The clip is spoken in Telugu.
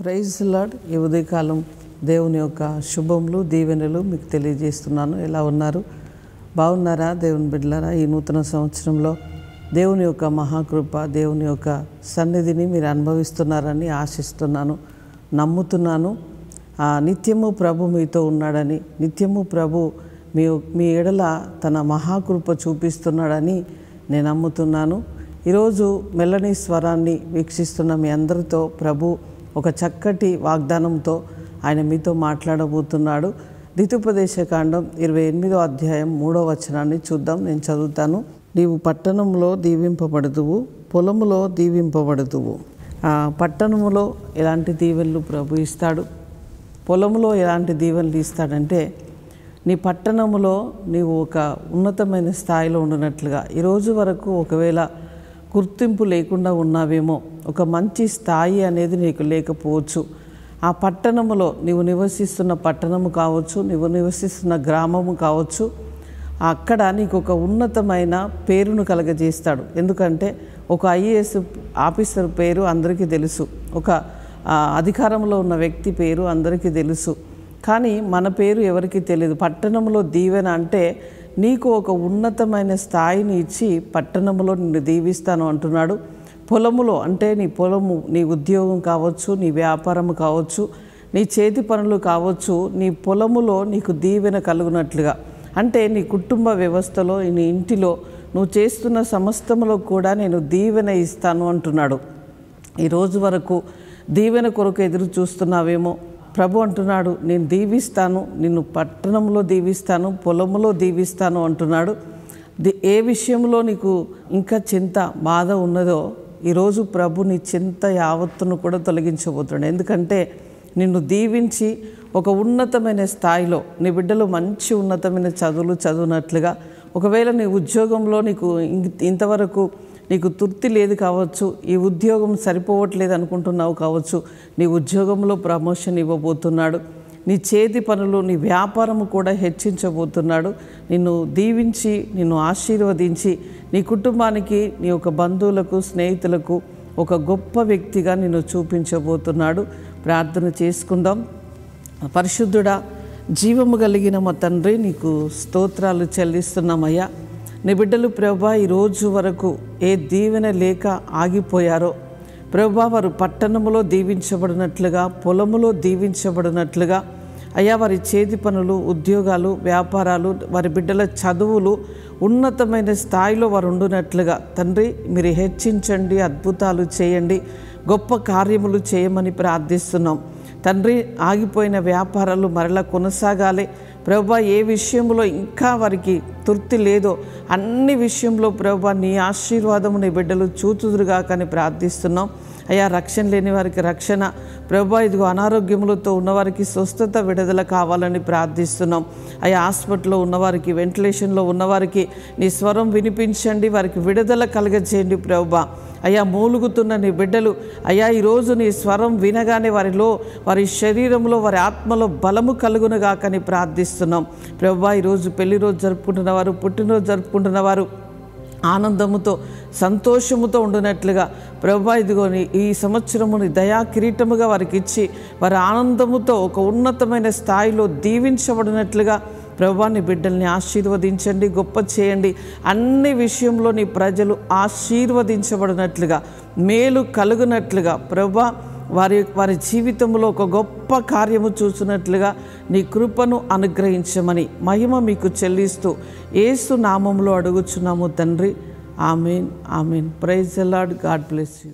Praise lord. ఈ ఉదయకాలం దేవుని యొక్క శుభములు దీవెనలు మీకు తెలియజేస్తున్నాను. ఎలా ఉన్నారు? బాగున్నారా దేవుని బిడ్డలారా? ఈ నూతన సంవత్సరంలో దేవుని యొక్క మహాకృప, దేవుని యొక్క సన్నిధిని మీరు అనుభవిస్తున్నారని ఆశిస్తున్నాను, నమ్ముతున్నాను. నిత్యము ప్రభు మీతో ఉన్నాడని, నిత్యము ప్రభు మీ ఎడల తన మహాకృప చూపిస్తున్నాడని నేను నమ్ముతున్నాను. ఈరోజు మెల్లని స్వరాన్ని వీక్షిస్తున్న మీ అందరితో ప్రభు ఒక చక్కటి వాగ్దానంతో ఆయన మీతో మాట్లాడబోతున్నాడు. ద్వితీయోపదేశకాండం 28వ అధ్యాయం 3వ వచనాన్ని చూద్దాం. నేను చదువుతాను. నీవు పట్టణంలో దీవింపబడుదువు, పొలములో దీవింపబడుదువు. పట్టణములో ఎలాంటి దీవెనలు ప్రభు ఇస్తాడు, పొలములో ఎలాంటి దీవెనలు ఇస్తాడంటే, నీ పట్టణములో నీవు ఒక ఉన్నతమైన స్థాయిలో ఉన్నట్లుగా, ఈరోజు వరకు ఒకవేళ గుర్తింపు లేకుండా ఉన్నావేమో, ఒక మంచి స్థాయి అనేది నీకు లేకపోవచ్చు. ఆ పట్టణములో నీవు నివసిస్తున్న పట్టణము కావచ్చు, నీవు నివసిస్తున్న గ్రామము కావచ్చు, అక్కడ నీకు ఒక ఉన్నతమైన పేరును కలగజేస్తాడు. ఎందుకంటే ఒక ఐఏఎస్ ఆఫీసర్ పేరు అందరికీ తెలుసు, ఒక అధికారంలో ఉన్న వ్యక్తి పేరు అందరికీ తెలుసు, కానీ మన పేరు ఎవరికీ తెలియదు. పట్టణంలో దీవెన అంటే నీకు ఒక ఉన్నతమైన స్థాయిని ఇచ్చి పట్టణంలో నిన్ను దీవిస్తాను అంటున్నాడు. పొలములో అంటే నీ పొలము, నీ ఉద్యోగం కావచ్చు, నీ వ్యాపారము కావచ్చు, నీ చేతి పనులు కావచ్చు, నీ పొలములో నీకు దీవెన కలుగునట్లుగా, అంటే నీ కుటుంబ వ్యవస్థలో, నీ ఇంటిలో నువ్వు చేస్తున్న సమస్తములో కూడా నేను దీవెన ఇస్తాను అంటున్నాడు. ఈరోజు వరకు దీవెన కొరకు ఎదురు చూస్తున్నావేమో, ప్రభు అంటున్నాడు నేను దీవిస్తాను, నిన్ను పట్టణంలో దీవిస్తాను, పొలములో దీవిస్తాను అంటున్నాడు. ఏ విషయంలో నీకు ఇంకా చింత, బాధ ఉన్నదో ఈరోజు ప్రభు నీ చింత యావత్తును కూడా తొలగించబోతున్నాడు. ఎందుకంటే నిన్ను దీవించి ఒక ఉన్నతమైన స్థాయిలో నీ బిడ్డలు మంచి ఉన్నతమైన చదువులు చదువునట్లుగా, ఒకవేళ నీ ఉద్యోగంలో నీకు ఇంతవరకు నీకు తృప్తి లేదు కావచ్చు, ఈ ఉద్యోగం సరిపోవట్లేదు అనుకుంటున్నావు కావచ్చు, నీ ఉద్యోగంలో ప్రమోషన్ ఇవ్వబోతున్నాడు. నీ చేతి పనులు, నీ వ్యాపారము కూడా హెచ్చించబోతున్నాడు. నిన్ను దీవించి, నిన్ను ఆశీర్వదించి, నీ కుటుంబానికి, నీ యొక్క బంధువులకు, స్నేహితులకు ఒక గొప్ప వ్యక్తిగా నిన్ను చూపించబోతున్నాడు. ప్రార్థన చేసుకుందాం. పరిశుద్ధుడా, జీవము కలిగిన మా తండ్రి, నీకు స్తోత్రాలు చెల్లిస్తున్నామయ్యా. నీ బిడ్డలు ప్రభా ఈరోజు వరకు ఏ దీవెన లేక ఆగిపోయారో ప్రభా, వారు పట్టణములో దీవించబడినట్లుగా, పొలములో దీవించబడినట్లుగా అయ్యా, వారి చేతి పనులు, ఉద్యోగాలు, వ్యాపారాలు, వారి బిడ్డల చదువులు ఉన్నతమైన స్థాయిలో వారు ఉండునట్లుగా తండ్రి మీరు హెచ్చించండి, అద్భుతాలు చేయండి, గొప్ప కార్యములు చేయమని ప్రార్థిస్తున్నాం తండ్రి. ఆగిపోయిన వ్యాపారాలు మరలా కొనసాగాలి ప్రభా. ఏ విషయంలో ఇంకా వారికి తృప్తి లేదో అన్ని విషయంలో ప్రభా నీ ఆశీర్వాదము నీ బిడ్డలు చూచుదురుగా కానీ ప్రార్థిస్తున్నాం అయ్యా. రక్షణ లేని వారికి రక్షణ ప్రభా, ఇదిగో అనారోగ్యములతో ఉన్నవారికి స్వస్థత, విడుదల కావాలని ప్రార్థిస్తున్నాం అయ్యా. హాస్పిటల్లో ఉన్నవారికి, వెంటిలేషన్లో ఉన్నవారికి నీ స్వరం వినిపించండి, వారికి విడుదల కలగజేయండి ప్రభా అయ్యా. మూలుగుతున్న నీ బిడ్డలు అయ్యా, ఈరోజు నీ స్వరం వినగానే వారిలో, వారి శరీరంలో, వారి ఆత్మలో బలము కలుగునుగా కానీ ప్రార్థిస్తున్నాం ప్రభా. ఈరోజు పెళ్లి రోజు జరుపుకుంటున్నవారు, పుట్టినరోజు జరుపుకుంటున్నవారు ఆనందముతో, సంతోషముతో ఉండునట్లుగా ప్రభా, ఇదిగోని ఈ సంవత్సరముని దయా కిరీటముగా వారికి ఇచ్చి వారి ఆనందముతో ఒక ఉన్నతమైన స్థాయిలో దీవించబడినట్లుగా ప్రభా నీ బిడ్డల్ని ఆశీర్వదించండి, గొప్ప చేయండి. అన్ని విషయంలో నీ ప్రజలు ఆశీర్వదించబడినట్లుగా, మేలు కలుగునట్లుగా ప్రభా, వారి జీవితంలో ఒక గొప్ప కార్యము చూసినట్లుగా నీ కృపను అనుగ్రహించమని మహిమ మీకు చెల్లిస్తూ యేసు నామములో అడుగుచున్నాము తండ్రి. ఆమేన్, ఆమేన్. Praise the Lord. God bless you.